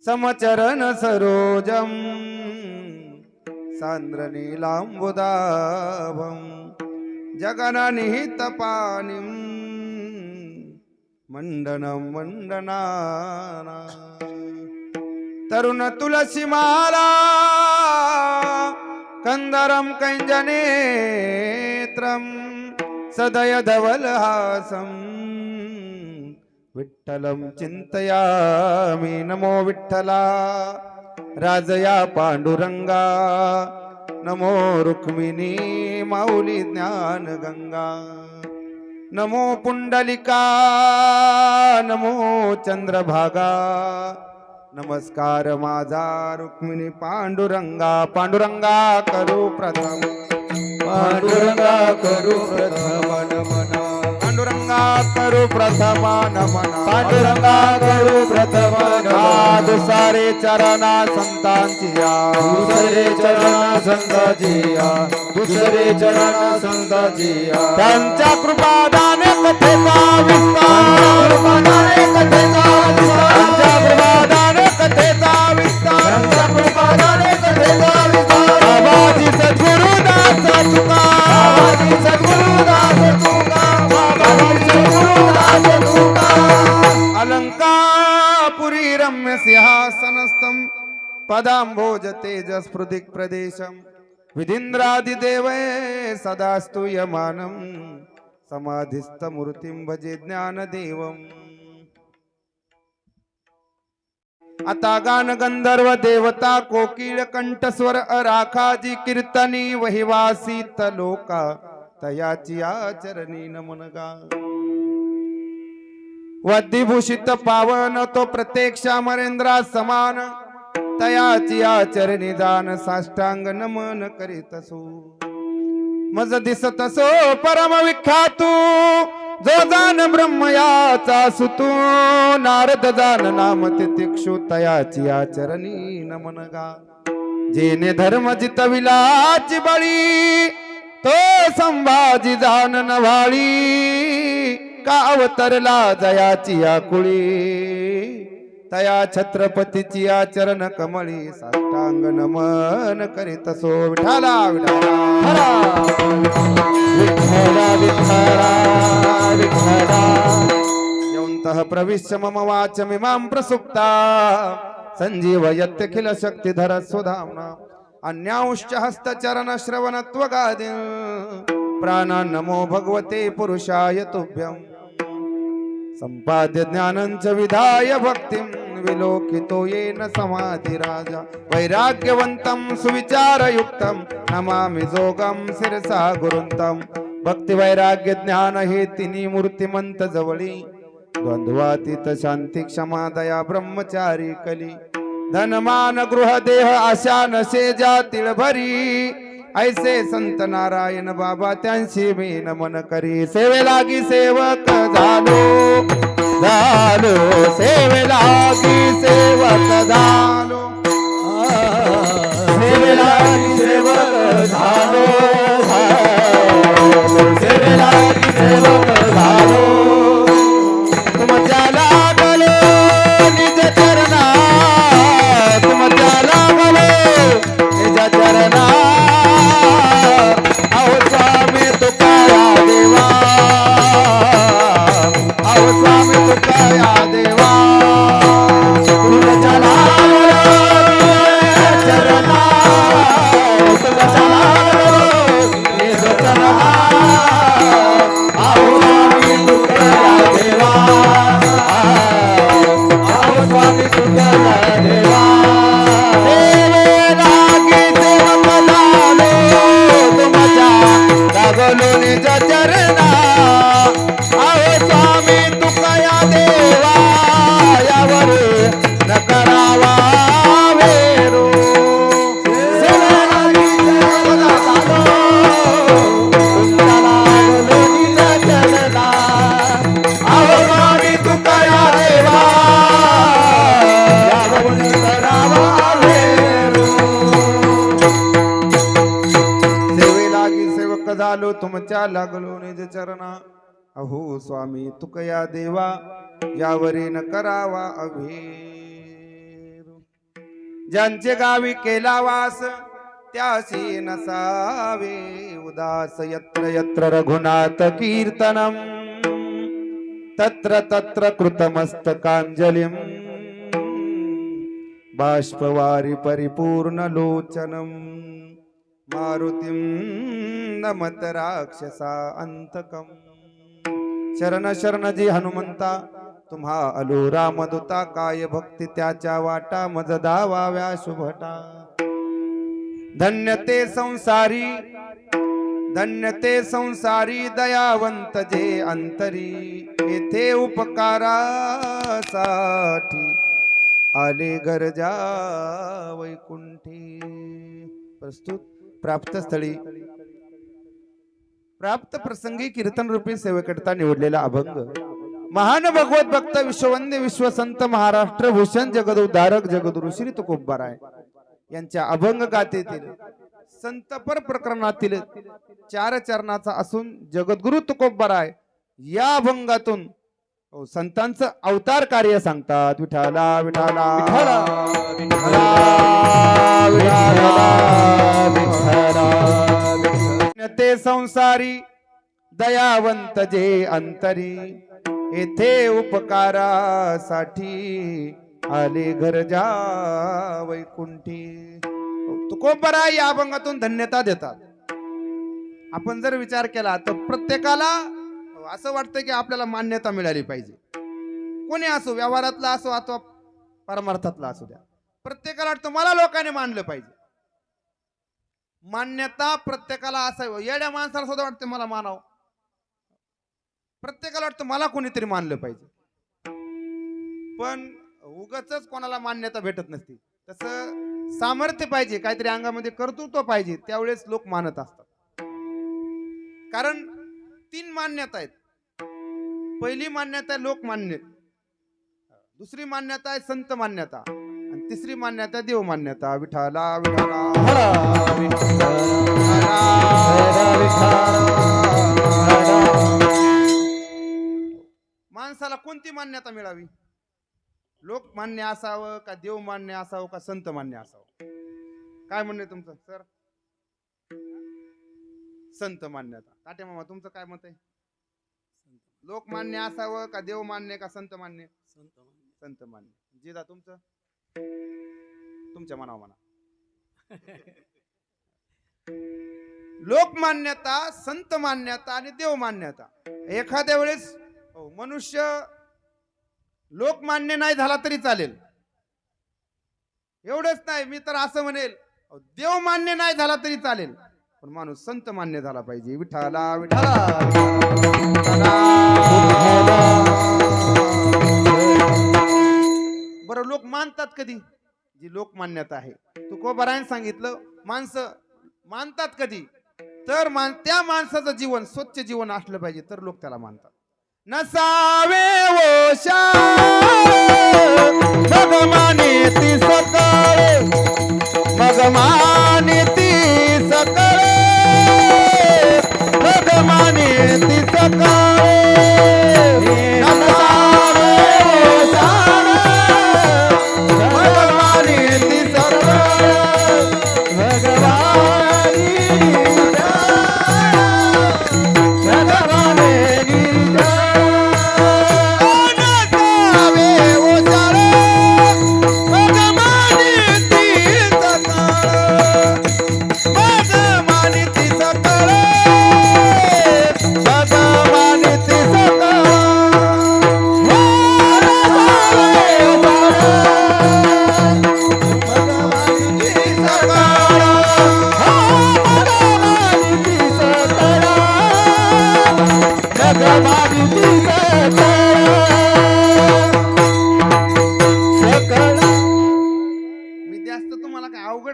समचरण सरोजम सांद्र नीलांबुदाभम जगननिहित पानिम मंडनम मंडनाना तरुण तुलसी माला कंदरम कंजनेत्रम सदय धवलहासम विठ्ठलम चिंतयामि नमो विठ्ठला राजया पांडुरंगा नमो रुक्मिणी माऊली ज्ञान गंगा नमो पुंडलिका नमो चंद्रभागा नमस्कार माझा रुक्मिणी पांडुरंगा पांडुरंगा करू प्रथम पांडुरंगा करू प्रथम नमन पांडुरंगा करू प्रथम नमन पांडुरंगा करू प्रथम नमन सारे चरणा संतांची या दुसरे चरण संतांची या दुसरे चरण संतांची या त्यांच्या कृपादाने कथेचा विस्तार त्यांच्या कृपादाने कथेचा विस्तार त्यांच्या कृपादाने कथेचा विस्तार बाबाजी सद्गुरुदास तुका बाबाजी सद्गुरुदास तुका बाबाजी सद्गुरुदास तुका अलंकापुरी रम्य सिंहासनस्थं पदांभोज तेजस्फुदिक प्रदेशम विधींद्रादिदेवे सदा स्तूयमानं समाधिस्थ मूर्तिं भजे ज्ञानदेवम् आता गान गंधर्व देवता कोकिळ कंठस्वर अराखाजी कीर्तनी वहिवासीत लोका तयाची आचरणी नमनगा वाद्यभूषित पावन तो प्रत्यक्ष अमरेंद्रा समान तयाची आचरणी दान साष्टांग नमन करीत असो मज दिसत असो परम विख्यातू जो जान ब्रह्मयाचा सुतू नारद जान नाम तितिक्षु तयाची आचरणी नमनगा जेने धर्म जितविलाची बळी तो संभाजी जान नवाळी का अवतरला जयाची आकुळी तया छत्रपतीची आचरण कमळी साष्टांग नमन करीत असो विठाला विठाला विठ्ठला विठ्ठला विठ्ठला यौन्तः प्रविश्य मम वाचमिमां प्रसुप्ता सञ्जीवयत्यखिल शक्तिधर सुधाम्ना अन्यांश्च हस्तचरण श्रवण त्वगादि प्राणान् नमो भगवते पुरुषाय तुभ्यं सम्पाद्य ज्ञानञ्च विधाय भक्तिं विलोकितो येन समाधिराजा वैराग्यवन्तं सुविचारयुक्तं नमामि जोगं शिरसा गुरुन्तं भक्ति वैराग्य ज्ञान हे तिन्ही मूर्तिमंत जवळी द्वंद्वातीत शांती क्षमा दया ब्रह्मचारी कली धनमान गृह देह आशा नशे जातील भरी ऐसे संत नारायण बाबा त्यांशी मी नमन करी सेवे लागी सेवक झालो झालो सेवे लागी सेवक झालो सेवे लागी सेवक झालो सेवे लागी सेवक झालो तुमच्या लागलो निज चरणा तुमच्या लागलो निज चरणा अहो स्वामी तुकाया देवा अहो स्वामी तुकाया देवा तुमच्या लागलो चरणा तुमच्या लागलो निज चरणा आओ स्वामी तुकाया देवा आओ स्वामी तुकाया देवा सेवे लागी सेवक झालो तुमच्या लागलो निज चरणा अहो स्वामी तुकाया देवा यावर न करावा वेरो सेवे लागी सेवक झालो तुमच्या लागलो निज चरणा आओ स्वामी तुकाया देवा यावरून करावा वेरू सेवे लागी सेवक झालो तुमच्या लागलो निज चरणा अहो स्वामी तुकया देवा यावरी न करावा अभेर ज्यांचे गावी केला वास त्यासी नसावे उदास यत्र यत्र रघुनाथ कीर्तनम तत्र तत्र कृतमस्तकांजलिं बाष्पवारि परिपूर्ण लोचनम मारुतिं नमत राक्षसा अंतकम शरण शरण जी हनुमंता तुम्हा अलो रामदूता काय भक्ती त्याच्या वाटा मज धावाव्या शुभटा धन्य ते संसारी दयावंत जे अंतरी येथे उपकारासाठी आले गरजा वैकुंठी प्रस्तुत प्राप्त स्थळी प्राप्त प्रसंगी कीर्तन रूपी सेवेकरता निवडलेला अभंग महान भगवत भक्त विश्ववंद्य विश्वसंत महाराष्ट्र भूषण जगदउद्धारक जगद्गुरु श्री तुकोबाराय यांच्या अभंग गाथेतील संतपर प्रकरणातील 4 चरणाचा असून जगद्गुरु तुकोबाराय या अभंगातून संतांचं अवतार कार्य सांगतात. विठाला विठाला ते संसारी दयावंत जे अंतरी येथे उपकारासाठी आले घरजा वैकुंठी. तुकोबाराय या अभंगातून धन्यता देतात. आपण जर विचार केला तर प्रत्येकाला असं वाटतं की आपल्याला मान्यता मिळाली पाहिजे. कोणी असो, व्यवहारातला असो अथवा परमार्थातला असू द्या, प्रत्येकाला वाटतं मला लोकांनी मानलं पाहिजे. मान्यता प्रत्येकाला असावं. येड्या माणसाला सुद्धा वाटतं मला मानावं. प्रत्येकाला वाटतं मला कोणीतरी मानलं पाहिजे. पण उगाचच कोणाला मान्यता भेटत नसते. तसं सामर्थ्य पाहिजे, काहीतरी अंगामध्ये कर्तृत्व पाहिजे, त्यावेळेस लोक मानत असतात. कारण 3 मान्यता आहेत. पहिली मान्यता आहे लोकमान्य, दुसरी मान्यता आहे संत मान्यता आणि तिसरी मान्यता देव मान्यता. विठाला विठाला माणसाला कोणती मान्यता मिळावी? लोकमान्य असावं का देव मान्य असावं का संत मान्य असावं? काय म्हणणे तुमचं सर? संत मान्यता. ताटे मामा तुमचं काय मत आहे? लोकमान्य असावं का देव मान्य का संत मान्य? संत मान्य. जिदा तुमचं? तुमच्या मनावर म्हणा. लोकमान्यता, संत मान्यता आणि देव मान्यता. एखाद्या वेळेस मनुष्य लोकमान्य नाही झाला तरी चालेल. एवढंच नाही, मी तर असं म्हणेल देव मान्य नाही झाला तरी चालेल, पण माणूस संत मान्य झाला पाहिजे. विठाला विठाला. बरं, लोक मानतात कधी? जी लोकमान्यता आहे, तुकोबारायने सांगितलं, माणसं मानतात कधी? तर त्या माणसाचं जीवन स्वच्छ जीवन असलं पाहिजे तर लोक त्याला मानतात. नसावे ओशा मग मानिती सकाळे, मग मानिती सकाळे, मग मानिती सकाळे. नसावे ओशा मग मानिती सकाळे,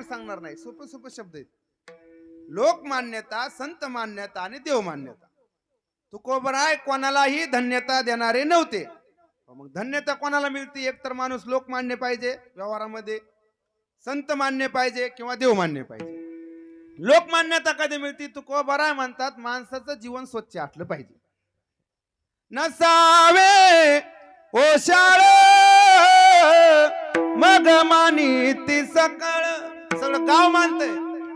सांगणार नाही, सोपे सोपे शब्द आहेत. लोकमान्यता, संत मान्यता आणि देव मान्यता. तुकोबाराय कोणालाही धन्यता देणारे नव्हते. मग धन्यता कोणाला मिळते? एक तर माणूस लोकमान्य पाहिजे व्यवहारामध्ये, संत मान्य पाहिजे किंवा देव मान्य पाहिजे. लोकमान्यता कधी मिळते? तुकोबाराय म्हणतात माणसाचं जीवन स्वच्छ असलं पाहिजे. नसावे ओशाळ मग मानी ती सकळ. सगळं गाव मानतंय,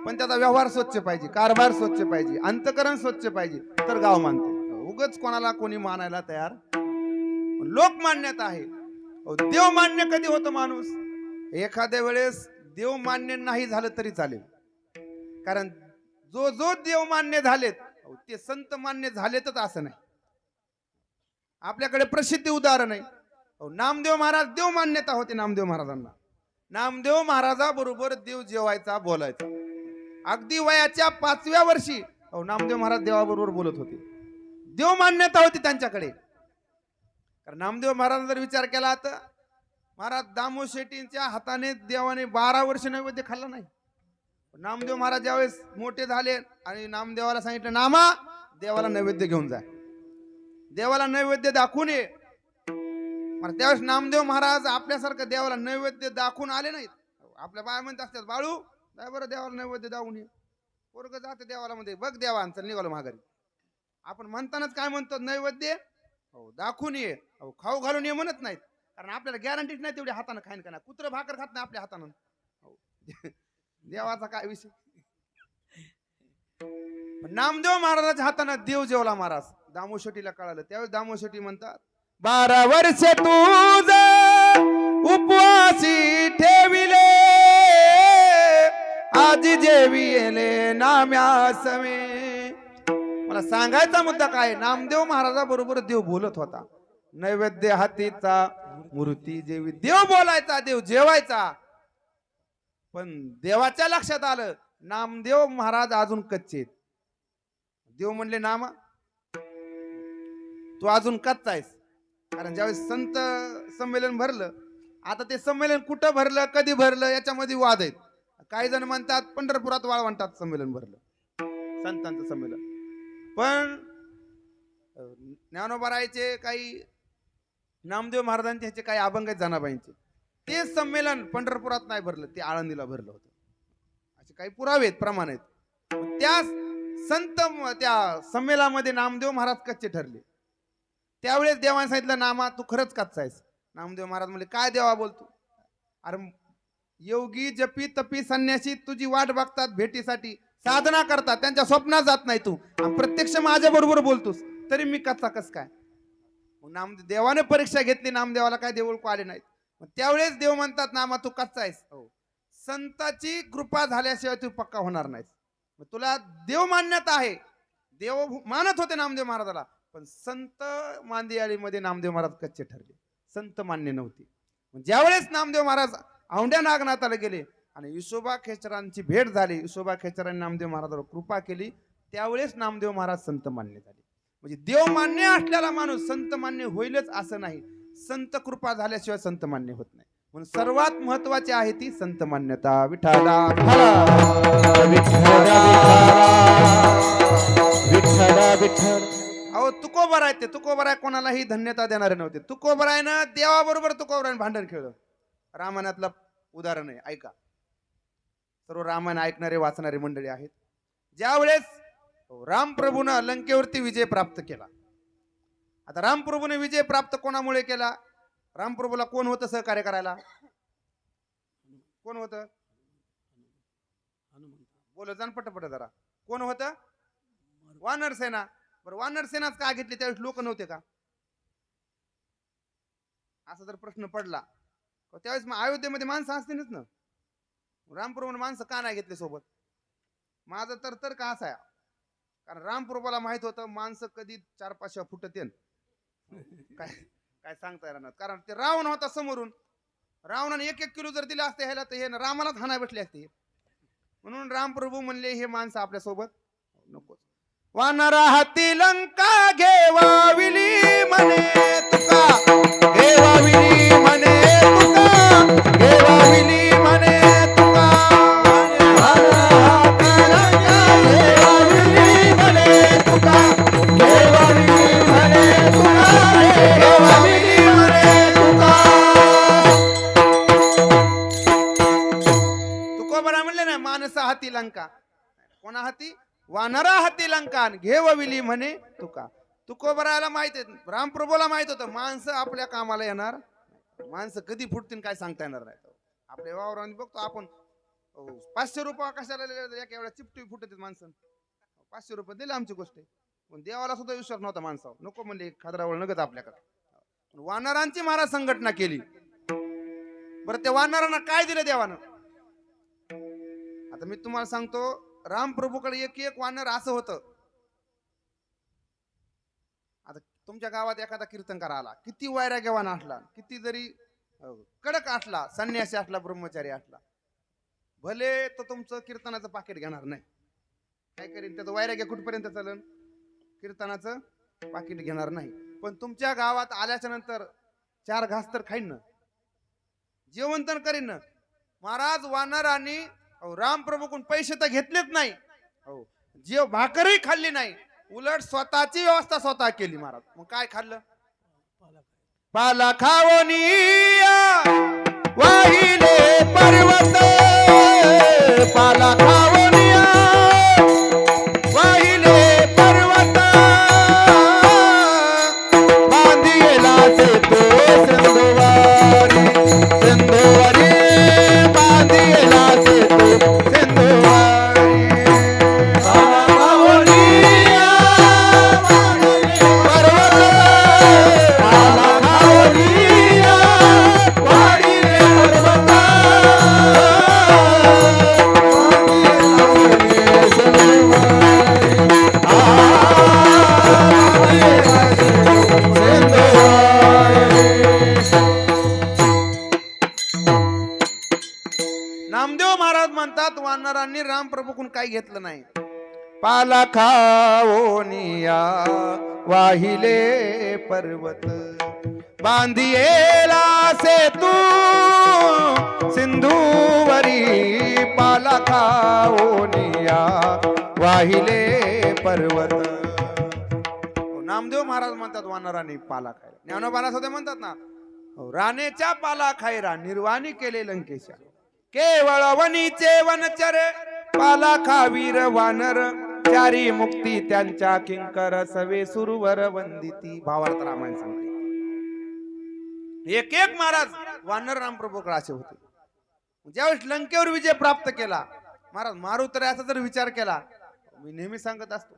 पण त्याचा व्यवहार स्वच्छ पाहिजे, कारभार स्वच्छ पाहिजे, अंतकरण स्वच्छ पाहिजे, तर गाव मानते. उगच कोणाला कोणी मानायला तयार. लोक मान्यता आहे. देव मान्य कधी होतं माणूस? एखाद्या वेळेस देव मान्य नाही झालं तरी चालेल, कारण जो जो देव मान्य झालेत ते संत मान्य झालेतच असं नाही. आपल्याकडे प्रसिद्ध उदाहरण आहे. नामदेव महाराज देव मान्यता होती नामदेव महाराजांना. नामदेव महाराजाबरोबर देव जेवायचा, बोलायचा. अगदी वयाच्या 5व्या वर्षी नामदेव महाराज देवाबरोबर बोलत होते. देव मान्यता होती त्यांच्याकडे. कारण नामदेव महाराजांचा जर विचार केला तर महाराज दामो शेट्टींच्या हाताने देवाने 12 वर्ष नैवेद्य खाल्ला नाही. नामदेव महाराज ज्यावेळेस मोठे झाले आणि नामदेवाला सांगितलं, नामा देवाला नैवेद्य घेऊन जा, देवाला नैवेद्य दाखवून ये. त्यावेळेस नामदेव महाराज आपल्यासारखं देवाला नैवेद्य दाखवून आले नाहीत. आपल्या बाया म्हणत असतात, बाळू जाय बरं देवाला नैवेद्य दाखवून ये. पोरग जाते देवाला मध्ये, बघ देवा चल निघालो माघारी. आपण म्हणतानाच काय म्हणतो, नैवेद्य दाखवून ये, खाऊ घालून ये म्हणत नाहीत. कारण आपल्याला गॅरंटीच नाही तेवढी हातानं खाईन का नाही. कुत्र भाकर खात नाही आपल्या हातानं. देवाचा काय विषय. नामदेव महाराजाच्या हातानं देव जेवला महाराज. दामोशेट्टीला कळालं. त्यावेळेस दामोशेट्टी म्हणतात, 12 वर्ष तुझ उपवासी ठेविले, आज जेविले नाम्यासवे. मला सांगायचा मुद्दा काय, नामदेव महाराजाबरोबर देव बोलत होता. नैवेद्य हातीचा मूर्ती जेवी. देव बोलायचा, देव जेवायचा. पण देवाच्या लक्षात आलं नामदेव महाराज अजून कच्चे आहेत. देव म्हणले, नामा तू अजून कच्चा आहेस. कारण ज्यावेळेस संत संमेलन भरलं, आता ते संमेलन कुठं भरलं, कधी भरलं याच्यामध्ये वाद आहेत. काही जण म्हणतात पंढरपुरात वाळवंटात संमेलन भरलं, संतांचं संमेलन. पण ज्ञानोबारायचे काही, नामदेव महाराजांचे ह्याचे काही अभंग आहेत जनाबाईंचे, ते संमेलन पंढरपुरात नाही भरलं, ते आळंदीला भरलं होतं. असे काही पुरावे आहेत, प्रमाण आहेत. त्या त्या संमेलनामध्ये नामदेव महाराज कच्चे ठरले. त्यावेळेस देवाने सांगितलं, नामा तू खरंच कच्चा आहेस. नामदेव महाराज म्हणले, काय देवा बोलतो? अरे योगी जपी तपी संन्यासी तुझी वाट बघतात भेटीसाठी, साधना करतात, त्यांच्या स्वप्नात जात नाही तू, प्रत्यक्ष माझ्या बरोबर बोलतोस, तरी मी कच्चा कस काय? नामदेव देवाने परीक्षा घेतली, नामदेवाला काय देव ओळखू आले नाहीत. त्यावेळेस देव म्हणतात, नामा तू कच्चा आहेस. संताची कृपा झाल्याशिवाय तू पक्का होणार नाहीस. तुला देव मान्यता आहे. देव मानत होते नामदेव महाराजाला, पण संत मांदियाळीमध्ये नामदेव महाराज कच्चे ठरले, संत मान्य नव्हती. ज्यावेळेस नामदेव महाराज औंढ्या नागनाथाला गेले आणि विसोबा खेचरांची भेट झाली, विसोबा खेचरांनी नामदेव महाराजावर कृपा केली, त्यावेळेस नामदेव महाराज संत मान्य झाले. म्हणजे देव मान्य असलेला माणूस संत मान्य होईलच असं नाही, संत कृपा झाल्याशिवाय संत मान्य होत नाही. म्हणून सर्वात महत्वाची आहे ती संत मान्यता. विठ्ठला अहो तुकोबराय, ते तुकोबराय कोणालाही धन्यता देणारे नव्हते. तुकोबरायनं देवाबरोबर तुकोबरायनं भांडण खेळलं. रामायणातलं उदाहरण आहे, ऐका. सर्व रामायण ऐकणारे वाचणारे मंडळी आहेत. ज्यावेळेस रामप्रभूनं लंकेवरती विजय प्राप्त केला. आता रामप्रभूने विजय प्राप्त कोणामुळे केला? रामप्रभूला कोण होतं सहकार्य करायला? कोण होतं? बोलत जाण पटपट जरा. कोण होतं? वानर सेना. बरं, वानर सेनाच का घेतली? त्यावेळेस लोक नव्हते का? असा जर प्रश्न पडला, त्यावेळेस मग अयोध्येमध्ये माणसं असतीलच ना. रामप्रभूने माणसं का नाही घेतले सोबत? माझं तर का असा आहे, कारण रामप्रभूला माहित होतं माणसं कधी 4-5 फुटत येन, काय काय सांगता येणार. कारण ते रावण होता समोरून. रावणाने 1-1 किलो जर दिला असते ह्याला, तर हे रामालाच हाना भेटले असते. म्हणून रामप्रभू म्हणले, हे माणसं आपल्या सोबत नको. वानरा हाती लंका घेवाविली म्हणे तुका, घेवाविली म्हणे तुका, घेवाविली म्हणे तुका. तुकोबरा म्हणले ना, मानसा हाती लंका. कोणा हाती? वानरा हाती लंका घेवविली म्हणे तुका. तुकोबराला माहित आहे, रामप्रभूला माहित होतं माणसं आपल्या कामाला येणार, माणसं कधी फुटतील काय सांगता येणार नाही. आपल्या वावरामध्ये बघतो आपण 500 रुपये कशाला एका वेळा चिपटी फुटत माणसं. 500 रुपये दिले आमची गोष्ट आहे. पण देवाला सुद्धा विश्वास नव्हता माणसावर. नको म्हणले खादरावळ नगत आपल्याकडे. वानरांची महाराज संघटना केली. बरं त्या वानरांना काय दिलं देवानं? आता मी तुम्हाला सांगतो, रामप्रभूकडे एक एक वानर असं होतं. आता तुमच्या गावात एखादा कीर्तनकार आला, किती वैराग्यवान असला, किती जरी कडक असला, संन्यासी असला, ब्रह्मचारी असला, भले तो तुमचं कीर्तनाचं पाकिट घेणार नाही. काय करीन? त्याचं वैराग्य कुठपर्यंत चालन? कीर्तनाचं पाकिट घेणार नाही. पण तुमच्या गावात आल्याच्या नंतर 4 घास तर खाईन ना, जेवण तर करीन ना. महाराज वानरांनी रामप्रभूकडून पैसे तर घेतलेच नाही, जेव भाकरही खाल्ली नाही, उलट स्वतःची व्यवस्था स्वतः केली महाराज. मग काय खाल्लं? पाला खावनिया वाहिले पर्वत, पाला खावनिया वाहिले पर्वत, बांधिला से तो सिंधुवारी, सिंधुवारी बांधिला से तो सिंधुवारी. पाला खावनिया पर्वत, पाला खावनिया वाहिले पर्वत, नामदेव महाराज म्हणतात वानरांनी रामप्रभूकडून काही घेतलं नाही. पाला खाओनिया वाहिले पर्वत, बांधिएला सेतू सिंधुवरी, पाला खाओनिया वाहिले पर्वत. नामदेव महाराज म्हणतात वानरांनी पाला खायला. ज्ञानोबा होते म्हणतात ना, राणेच्या पाला खायरा निर्वाणी केले लंकेशा, केवळ वनीचे वनचर पाला खावीर वानर, चारी मुक्ती त्यांच्या किंकर सवे सुरवर वंदिती. भावार्थ रामायण सांगते. एक एक महाराज वानर रामप्रभूकडे असे होते. ज्यावेळेस लंकेवर विजय प्राप्त केला महाराज, मारुतरायाचा जर विचार केला, मी नेहमी सांगत असतो,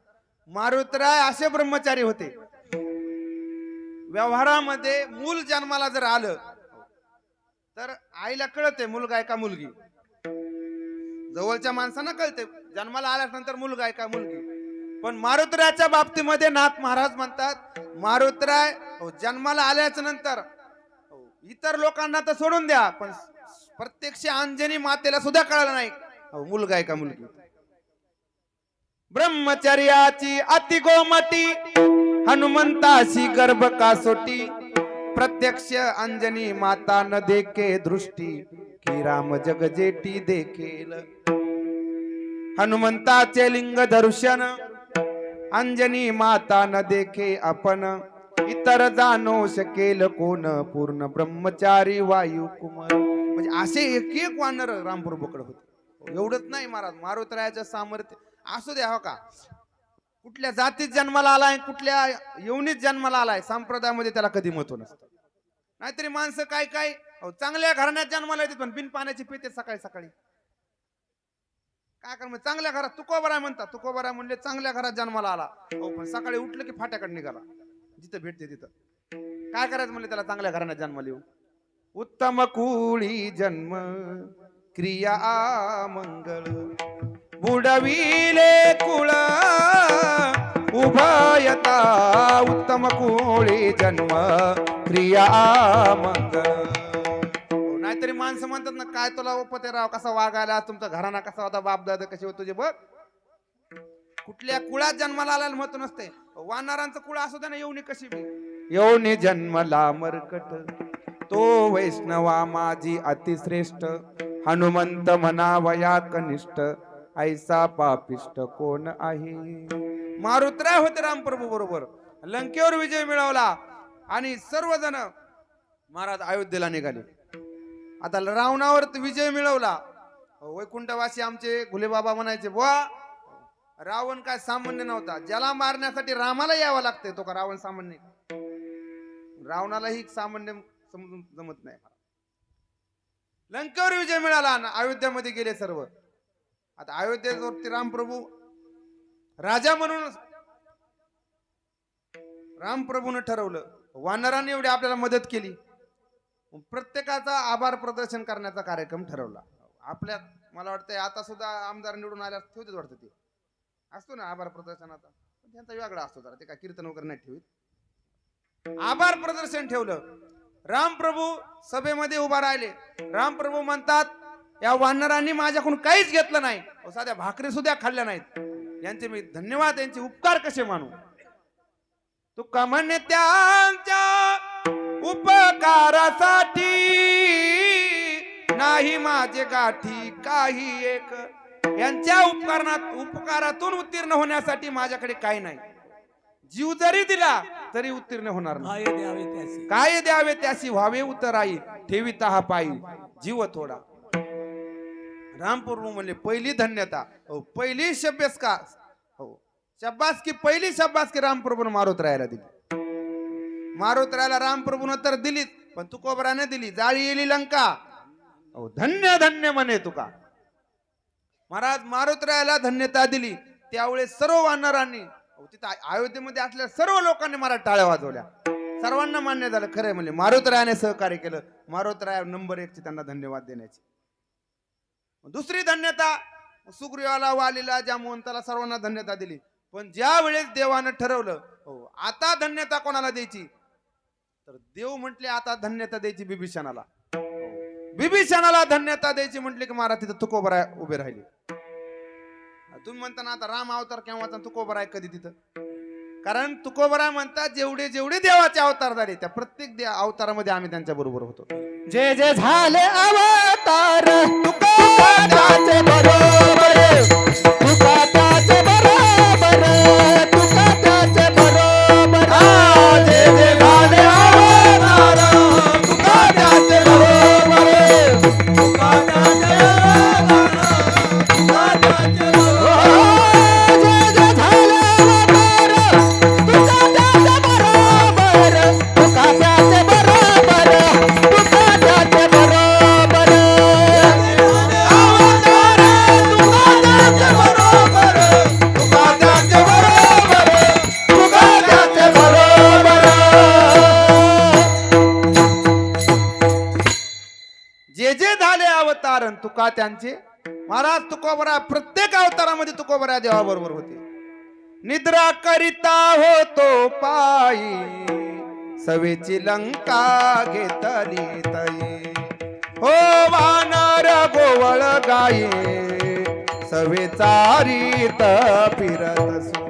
मारुतराय असे ब्रह्मचारी होते, व्यवहारामध्ये मूल जन्माला जर आलं तर आईला कळते मुलगा आहे का मुलगी. जवळच्या माणसांना कळते जन्माला आल्यानंतर मुलगा आहे का मुलगी. पण मारुतरायाच्या बाबतीमध्ये नाथ महाराज म्हणतात, मारुतराय जन्माला आल्याच्या नंतर इतर लोकांना तर सोडून द्या, पण प्रत्यक्ष अंजनी मातेला सुद्धा कळलं नाही मुलगा आहे का मुलगी. ब्रह्मचर्याची अति गोमटी हनुमंताशी गर्भ कासोटी, प्रत्यक्ष अंजनी माता न देखे दृष्टी, की राम जग जेठी देखेल. हनुमंताचे लिंग दर्शन अंजनी माता न देखे आपण, इतर जाणो शकेल कोण पूर्ण ब्रह्मचारी वायू कुमार. म्हणजे असे एक एक वानर रामप्रभूकडे होते. एवढंच नाही महाराज, मारुतरायाचं सामर्थ्य असू द्या. हो का, कुठल्या जातीत जन्माला आलाय, कुठल्या योनीत जन्माला आलाय, संप्रदायामध्ये त्याला कधी महत्व नसतं. नाहीतरी माणसं काय काय चांगल्या घराण्यात जन्माला येतात, पण बिन पाण्याची पिते सकाळी सकाळी. काय कर मग, चांगल्या घरात तुकोबरा म्हणतात, तुकोबरा म्हणले चांगल्या घरात जन्माला आला, पण सकाळी उठलं की फाट्याकडे निघाला, जिथं भेटते तिथं. काय करायचं म्हणले त्याला चांगल्या घराण्यात जन्माला येऊ. उत्तम कुळी जन्म क्रिया मंगळ, बुडविले कुळ उभयता, उत्तम कुळी जन्म क्रिया मंगळ. नाहीतरी माणसं म्हणतात ना, काय तुला उपतेराव कसा वागायला, तुमचा घराणा कसा होता, बापदादा कसे होते तुझे बघ. कुठल्या कुळात जन्माला आल्याला महत्व नसते. वानरांचं कुळ असू द्या ना, येऊनी कशी बी. येऊनी जन्मला मरकट, तो वैष्णवा माझी अतिश्रेष्ठ, हनुमंत म्हणावया कनिष्ठ, ऐसा पापिष्ट कोण आहे. मारुतराय होते रामप्रभू बरोबर, लंकेवर विजय मिळवला आणि सर्वजण महाराज अयोध्येला निघाले. आता रावणावर विजय मिळवला. वैकुंठवासी आमचे घुलेबाबा म्हणायचे, बुवा रावण काय सामान्य नव्हता, ज्याला मारण्यासाठी रामाला यावं लागतंय, तो का रावण सामान्य? रावणालाही सामान्य समजून जमत नाही. लंकेवर विजय मिळाला ना, अयोध्यामध्ये गेले सर्व. आता अयोध्येवरती रामप्रभू राजा म्हणून रामप्रभूने ठरवलं, वानरांनी एवढी आपल्याला मदत केली, प्रत्येकाचा आभार प्रदर्शन करण्याचा कार्यक्रम ठरवला. आपल्या मला वाटतंय आता सुद्धा आमदार निवडून आल्या ठेवतेच वाटतं, ते असतो ना आभार प्रदर्शनाचा, पण त्यांचा वेगळा असतो जरा, ते काय कीर्तन वगैरे नाही ठेवीत. आभार प्रदर्शन ठेवलं. रामप्रभू सभेमध्ये उभा राहिले. रामप्रभू म्हणतात, या वानरांनी माझ्याकडून काहीच घेतलं नाही, साध्या भाकरी सुद्धा खाल्ल्या नाहीत, यांचे मी धन्यवाद, यांचे उपकार कसे मानू. तुका म्हणे त्यांच्या उपकारासाठी नाही माझे गाठी काही एक, यांच्या उपकारातून उत्तीर्ण होण्यासाठी माझ्याकडे काही नाही. जीव जरी दिला तरी उत्तीर्ण होणार नाही. काय द्यावे त्याशी व्हावे उतराई, ठेविता हा पायी जीव थोडा. रामप्रभू म्हणले पहिली धन्यता, पहिली शब्बेस्कार, हो शब्बासकी, पहिली शब्बासकी रामप्रभूने मारुतरायाला दिली. मारुतरायाला रामप्रभूने तर दिलीच, पण तुकोबराने दिली. जाळी येली लंका, धन्य धन्य म्हणे तुका. महाराज मारुतरायाला धन्यता दिली. त्यावेळेस सर्व वानरांनी, तिथं अयोध्येमध्ये असलेल्या सर्व लोकांनी मला टाळ्या वाजवल्या. सर्वांना मान्य झालं, खरंय म्हणले मारुतरायाने सहकार्य केलं. मारुतराया नंबर 1 ची त्यांना धन्यवाद देण्याची. दुसरी धन्यता सुग्रीवाला, वालीला, जामवंताला सर्वांना धन्यता दिली. पण ज्या वेळेस देवानं ठरवलं, आता धन्यता कोणाला द्यायची, तर देव म्हटले आता धन्यता द्यायची बिभीषणाला. बिभीषणाला धन्यता द्यायची म्हटले की महाराज तिथं तुकोबराय उभे राहिले. तुम्ही म्हणता ना आता राम अवतार केव्हा, तुकोबराय कधी तिथं, कारण तुकोबराय म्हणतात जेवढे जेवढे देवाचे अवतार झाले त्या प्रत्येक अवतारामध्ये आम्ही त्यांच्या बरोबर होतो. जे जे झाले अवतार तुका त्याचे बरोबर, तुका त्याचे बरोबर, तुका त्याचे बरोबर. जे जे झाले अवतार तुका त्याचे बरोबर, तुका त्याचे बरोबर, तुका त्याचे बरोबर. जे जे झाले अवतार तुका त्याचे बरोबर, तुका त्याचे बरोबर, तुका त्याचे बरोबर. अवतार तुका त्याचे बरोबर, तुका त्याचे बरोबर, तुका त्याचे बरोबर. जे जे झाले अवतार तुका त्यांचे. महाराज तुकोबरा प्रत्येक अवतारामध्ये तुकोबरा देवाबरोबर होते. निद्रा करिता होतो पायी, सवेची लंका घेतली तई. हो वानर गोवळ गाये, सवे चारीत फिरत सो.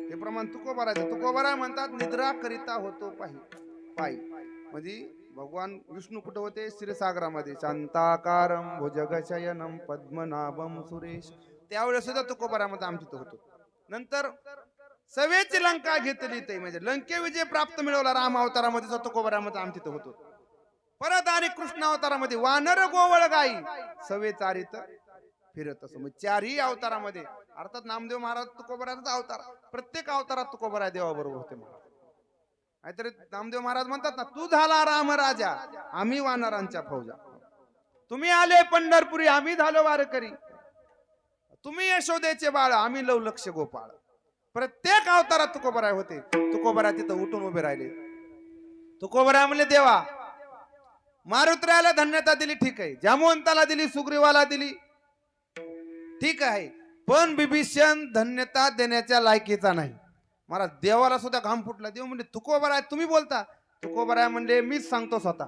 हे प्रमाण तुकोबराचे. तुकोबरा म्हणतात निद्रा करिता होतो पायी. म्हणजे भगवान विष्णू कुठे होते, क्षीरसागरामध्ये. शांताकारम भुजगशयनम पद्मनाभम सुरेश. त्यावेळेस सुद्धा तुकोबरामध्ये आम्ही तिथं होतो. नंतर सवेची लंका घेतली ते, म्हणजे लंके विजय प्राप्त मिळवला राम अवतारामध्ये तुकोबरामध्ये आम्ही तिथं होतो. परत आणि कृष्ण अवतारामध्ये वानर गोवळ गाई, सवे चारीत फिरत असो. मग चारही अवतारामध्ये अर्थात नामदेव महाराज तुकोबराचा अवतार, प्रत्येक अवतारात तुकोबरा देवाबरोबर होते महाराज. नाहीतरी नामदेव महाराज म्हणतात ना, तू झाला राम राजा, आम्ही वानरांच्या फौजा. तुम्ही आले पंढरपुरी, आम्ही झालो वारकरी. तुम्ही यशोदेचे बाळ, आम्ही लवलक्ष गोपाळ. प्रत्येक अवतारात तुकोबराय होते. तुकोबरा तिथं उठून उभे राहिले. तुकोबराय म्हणले देवा, मारुतरायाला धन्यता दिली ठीक आहे, जामवंताला दिली, सुग्रीवाला दिली ठीक आहे, पण बिभीषण धन्यता देण्याच्या लायकीचा नाही. महाराज देवाला सुद्धा घाम फुटला. देव म्हणजे तुकोबराय तुम्ही बोलता. तुकोबराय म्हणजे मीच सांगतो स्वतः.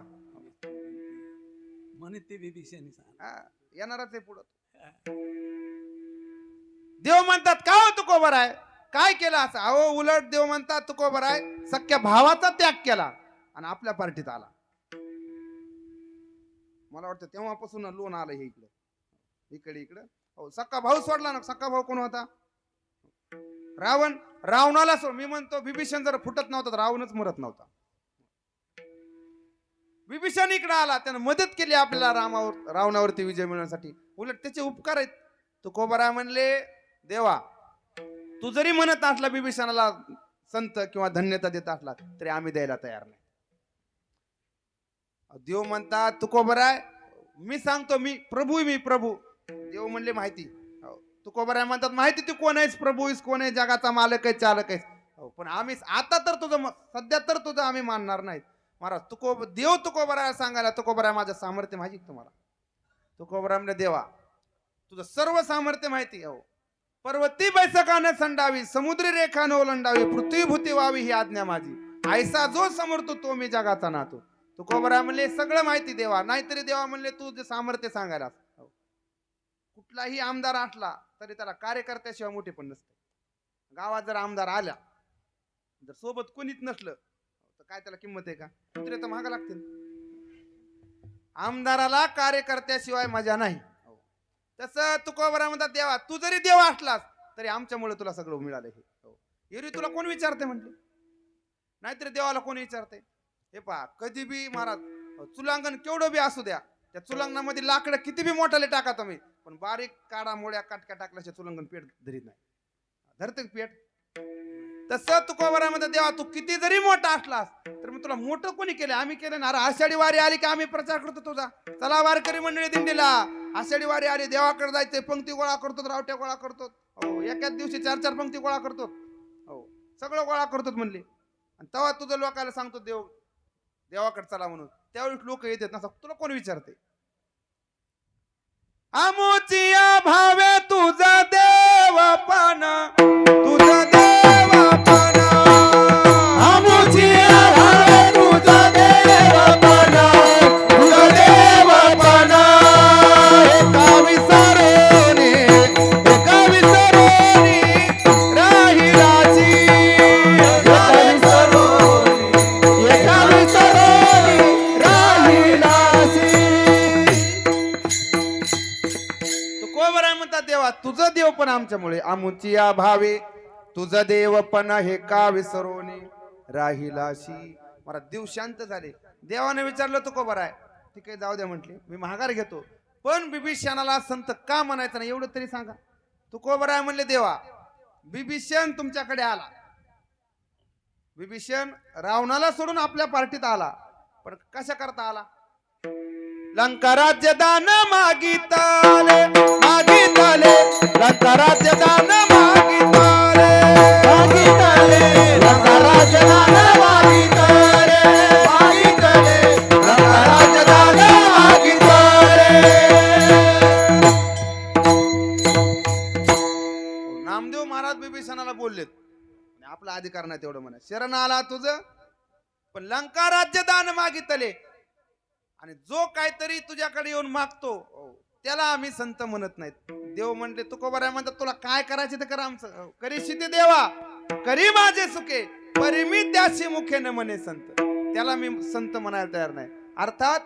म्हणे ते बिभीषण येणारच आहे पुढं. देव म्हणतात का हो तुकोबराय काय केलं असं. अहो उलट देव म्हणतात तुकोबराय सख्या भावाचा त्याग केला आणि आपल्या पार्टीत आला. मला वाटतं तेव्हापासून लोन आलं हे इकडे. हो सक्का भाऊ सोडला ना. सक्का भाऊ कोण होता, रावण. रावणाला मी म्हणतो बिभीषण जर फुटत नव्हता तर रावणच मरत नव्हता. बिभीषण इकडे आला, त्यानं मदत केली आपल्याला रावणावरती विजय मिळवण्यासाठी. उलट त्याचे उपकार आहेत. तुकोबराय म्हणले देवा, तू जरी म्हणत असला बिभीषणाला संत किंवा धन्यता देत असला तरी आम्ही द्यायला तयार नाही. देव म्हणतात तुकोबराय मी सांगतो मी प्रभू देव म्हणले माहिती तुकोबराय म्हणतात माहिती तू कोण आहेस प्रभू आहेस कोण आहे जगाचा मालक आहे चालक आहेस पण आम्ही आता तर तुझं सध्या तर तुझं आम्ही मानणार नाहीत महाराज देव तुकोबराय सांगायला तुकोबराय माझं सामर्थ्य माहिती तुम्हाला तुकोबराय म्हणजे देवा तुझं सर्व सामर्थ्य माहिती हो पर्वती बैसकाने संडावी समुद्री रेखा न ओलांडावी पृथ्वी भूती व्हावी ही आज्ञा माझी ऐसा जो समर्थतो तो मी जगाचा नातो तुकोबराय म्हणले सगळं माहिती देवा नाहीतरी देवा म्हणले तू जे सामर्थ्य सांगायला कुठलाही आमदार असला तरी त्याला कार्यकर्त्याशिवाय मोठे पण नसते गावात जर आमदार आल्या जर सोबत कोणीच नसलं तर काय त्याला किंमत आहे का कुत्रे तर महागा लागतील आमदाराला कार्यकर्त्याशिवाय मजा नाही तसं तुकोबराय म्हणतात देवा तू जरी देव असलास तरी आमच्यामुळे तुला सगळं मिळालं हे एरवी तुला कोण विचारते म्हणते नाहीतरी देवाला कोण विचारते हे पहा कधी बी महाराज चुलांगण केवढं बी असू द्या त्या चुलांगणामध्ये लाकडं किती बी मोठाले टाका तुम्ही पण बारीक काडा मोळ्या काटक्या टाकल्याच्या चुलांगण पेट धरीत नाही धरते पेट तसं तुकोबराय म्हणतात देवा तू किती जरी मोठा असलास तर मी तुला मोठं कोणी केलं आम्ही केलं ना आषाढी वारी आली की आम्ही प्रचार करतो तुझा चला वारकरी मंडळी दिंडीला आषाढी वारी आली देवाकडे जायचे पंक्ती गोळा करतो रावट्या गोळा करतो हो एकाच दिवशी 4-4 पंक्ती गोळा करतो हो सगळं गोळा करतो म्हणले आणि तेव्हा तुझं लोकांना सांगतो देवाकडे चला म्हणून त्यावेळी लोक येतात ना तुला कोण विचारते आमोचिया भावे तुझा देवपणा तुझा देवपणा आमुचिया भावे तुझा देवपणा तुझा देवपणा एका विसरोनी राहिलाची एका विसरोनी राहिलाची तुकोबराय म्हणतात देवा तुझं देव पण आमच्यामुळे आमुचिया भावे तुझं देवपणा हे का विसरोनी राहिलाशी मला देव शांत झाले देवाने विचारलं तुकोबराय ठीक आहे जाऊ द्या म्हटले मी माघार घेतो पण बिभीषणाला संत का म्हणायचं नाही एवढं तरी सांगा तुकोबराय म्हणले देवा बिभीषण तुमच्याकडे आला बिभीषण रावणाला सोडून आपल्या पार्टीत आला पण कशा करता आला लंका राज्य दान मागितले लंका राज्य दान मागितले लंका राज्य दान मागितले लंका राज्य दान मागितले नामदेव महाराज बिभीषणाला बोललेत आपला अधिकार नाही तेवढं म्हणा शरण आला तुझं पण लंका राज्य दान मागितले आणि जो काहीतरी तुझ्याकडे येऊन मागतो त्याला आम्ही संत म्हणत नाहीत देव म्हणले तुकोबराय म्हणतात तुला काय करायचे तर करा आमचं करीशी ते देवा करी माझे सुखे परी मी त्याशी मुखे न म्हणे संत त्याला मी संत म्हणायला तयार नाही अर्थात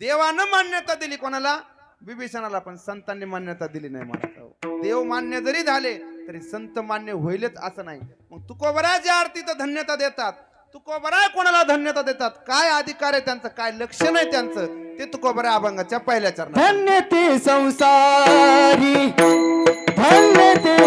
देवानं मान्यता दिली कोणाला बिभीषणाला पण संतांनी मान्यता दिली नाही मला देव मान्य जरी झाले तरी संत मान्य होईलच असं नाही मग तुकोबराय ज्या अर्थी तर धन्यता देतात तुकोबराय कोणाला धन्यता देतात काय अधिकार आहे त्यांचं काय लक्षण आहे त्यांचं ते तुकोबराय अभंगाच्या पहिल्या चरणात धन्य ते संसारी धन्य ते